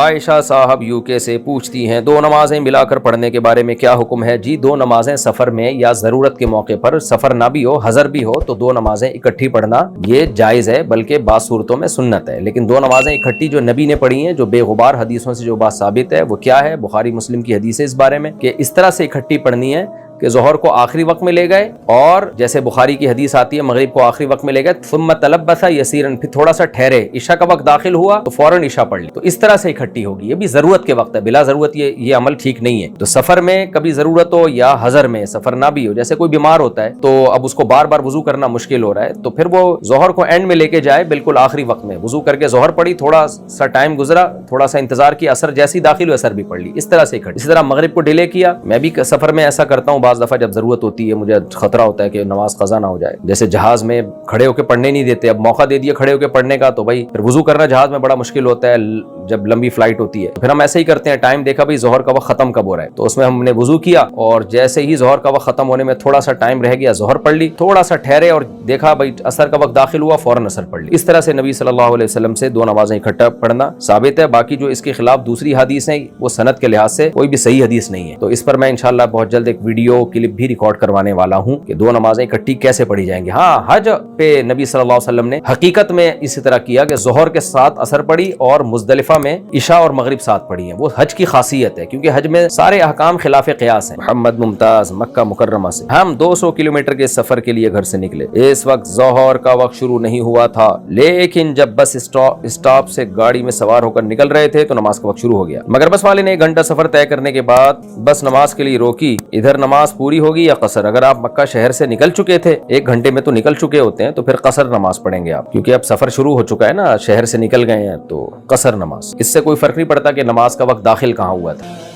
عائشہ صاحب UK سے پوچھتی ہیں دو نمازیں ملا کر پڑھنے کے بارے میں کیا حکم ہے؟ جی دو نمازیں سفر میں یا ضرورت کے موقع پر، سفر نہ بھی ہو حضر بھی ہو، تو دو نمازیں اکٹھی پڑھنا یہ جائز ہے، بلکہ بعض صورتوں میں سنت ہے۔ لیکن دو نمازیں اکٹھی جو نبی نے پڑھی ہیں، جو بے غبار حدیثوں سے جو بات ثابت ہے، وہ کیا ہے؟ بخاری مسلم کی حدیث ہے اس بارے میں کہ اس طرح سے اکٹھی پڑھنی ہے کہ ظہر کو آخری وقت میں لے گئے، اور جیسے بخاری کی حدیث آتی ہے مغرب کو آخری وقت میں لے گئے، ثم تلبس یسیرا، پھر تھوڑا سا ٹھہرے، عشاء کا وقت داخل ہوا تو فوراً عشاء پڑھ لی، تو اس طرح سے اکٹھی ہوگی۔ یہ بھی ضرورت کے وقت ہے، بلا ضرورت یہ عمل ٹھیک نہیں ہے۔ تو سفر میں کبھی ضرورت ہو یا حضر میں، سفر نہ بھی ہو، جیسے کوئی بیمار ہوتا ہے تو اب اس کو بار بار وضو کرنا مشکل ہو رہا ہے، تو پھر وہ ظہر کو اینڈ میں لے کے جائے، بالکل آخری وقت میں وضو کر کے ظہر پڑھی، تھوڑا سا ٹائم گزرا، تھوڑا سا انتظار کیا، اثر جیسی داخل ہو اثر بھی پڑھ لی، اس طرح سے اکٹھی۔ اسی طرح مغرب کو ڈیلے کیا، میں بھی سفر میں ایسا کرتا ہوں بعض دفعہ، جب ضرورت ہوتی ہے، مجھے خطرہ ہوتا ہے کہ نماز قضا نہ ہو جائے، جیسے جہاز میں کھڑے ہو کے پڑھنے نہیں دیتے، اب موقع دے دیا کھڑے ہو کے پڑھنے کا، تو بھائی پھر وضو کرنا جہاز میں بڑا مشکل ہوتا ہے جب لمبی فلائٹ ہوتی ہے، پھر ہم ایسے ہی کرتے ہیں، ٹائم دیکھا بھائی ظہر کا وقت ختم کب ہو رہا ہے، تو اس میں ہم نے وضو کیا، اور جیسے ہی ظہر کا وقت ختم ہونے میں تھوڑا سا ٹائم رہ گیا، ظہر پڑھ لی، تھوڑا سا ٹھہرے اور دیکھا بھائی عصر کا وقت داخل ہوا، فوراً عصر پڑھ لی۔ اس طرح سے نبی صلی اللہ علیہ وسلم سے دو نمازیں اکٹھا پڑھنا ثابت ہے۔ باقی جو اس کے خلاف دوسری حدیث ہیں، وہ سند کے لحاظ سے کوئی بھی صحیح حدیث نہیں ہے، تو اس پر میں انشاءاللہ بہت جلد ایک ویڈیو کلپ بھی ریکارڈ کروانے والا ہوں کہ دو نمازیں اکٹھی کیسے پڑھی جائیں گی۔ ہاں، حج پہ نبی صلی اللہ علیہ وسلم نے حقیقت میں اسی طرح کیا کہ ظہر کے ساتھ عصر پڑھی اور مزدلفہ میں عشاء اور مغرب ساتھ پڑھی ہیں، وہ حج کی خاصیت ہے، کیونکہ حج میں سارے احکام خلاف قیاس ہیں۔ محمد ممتاز مکہ مکرمہ سے، ہم 200 کلومیٹر کے سفر کے لیے گھر سے نکلے، اس وقت ظہر کا وقت شروع نہیں ہوا تھا، لیکن جب بس اسٹاپ سے گاڑی میں سوار ہو کر نکل رہے تھے تو نماز کا وقت شروع ہو گیا، مگر بس والے نے 1 گھنٹہ سفر طے کرنے کے بعد بس نماز کے لیے روکی۔ ادھر نماز پوری ہوگی یا قصر؟ اگر آپ مکہ شہر سے نکل چکے تھے، 1 گھنٹے میں تو نکل چکے ہوتے ہیں، تو پھر قصر نماز پڑھیں گے آپ، کیونکہ اب سفر شروع ہو چکا ہے نا، شہر سے نکل گئے ہیں، تو قصر نماز، اس سے کوئی فرق نہیں پڑتا کہ نماز کا وقت داخل کہاں ہوا تھا۔